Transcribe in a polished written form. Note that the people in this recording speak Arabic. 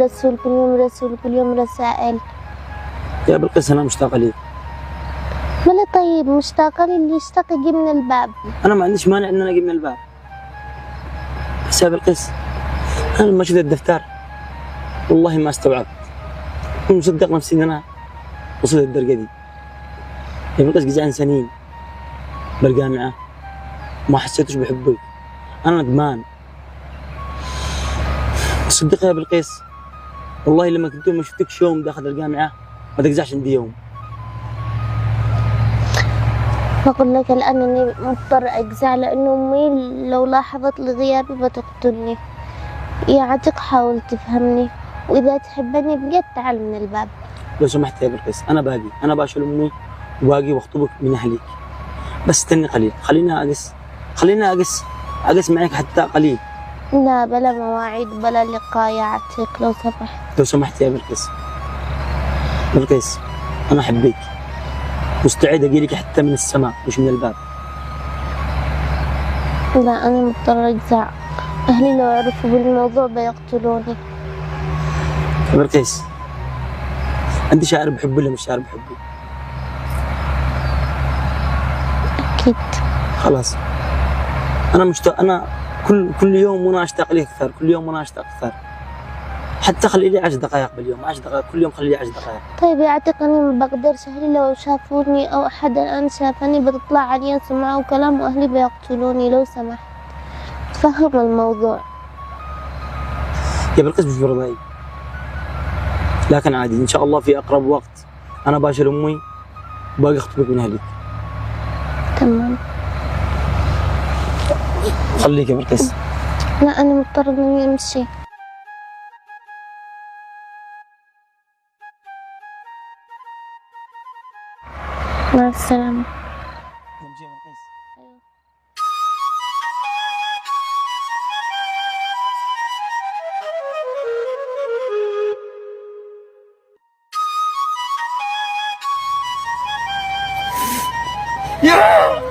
رسول، كل يوم رسول، كل يوم رسائل. يا بلقيس أنا مشتاق لك. ملا طيب مشتاقة لي، اللي يشتاق يجي من الباب. أنا ما عنديش مانع إن أنا أجي من الباب، بس يا بلقيس أنا لما شفت الدفتر والله ما استوعبت، كنت مصدق نفسي إن أنا وصلت الدرجة دي. يا بلقيس جزعان سنين بالجامعة ما حسيتش بحبك، أنا ندمان. صدق يا بلقيس والله لما كنت ما شفتكش يوم داخل الجامعة ما تجزعش عندي يوم. بقول لك الآن إني مضطر أجزع، لأنه أمي لو لاحظت لي غيابي بتقتلني. يا عتيق حاول تفهمني، وإذا تحبني بجد تعال من الباب. لو سمحت يا بلقيس أنا باقي، أنا باشل أمي وباقي وأخطبك من أهلك، بس استني قليل، خليني أقس معك حتى قليل. لا بلا مواعيد بلا لقاء يا عتيق لو سمحت. لو سمحت يا بلقيس أنا أحبك، مستعد أجيلك حتى من السماء مش من الباب. لا أنا مضطر أجزع، أهلي لو عرفوا بالموضوع بيقتلوني. يا بلقيس أنت شاعر بحبي ولا مش شاعر بحبي؟ أكيد. خلاص أنا مشتاق، أنا كل يوم وأنا أشتاق لك أكثر، كل يوم وأنا أشتاق أكثر، حتى خلي لي 10 دقائق باليوم، 10 دقائق كل يوم، خلي لي 10 دقائق. طيب يا عتيق أنا ما بقدرش، أهلي لو شافوني أو أحد الآن شافني بتطلع علي سمعة وكلام وأهلي بيقتلوني. لو سمحت تفهم الموضوع. يا بلقيس مش برضاي، لكن عادي إن شاء الله في أقرب وقت أنا باشر أمي وباقي أخطبك من أهلك. تمام. خليك يا بلقيس. لا أنا مضطر إني أمشي. مع السلامة. يا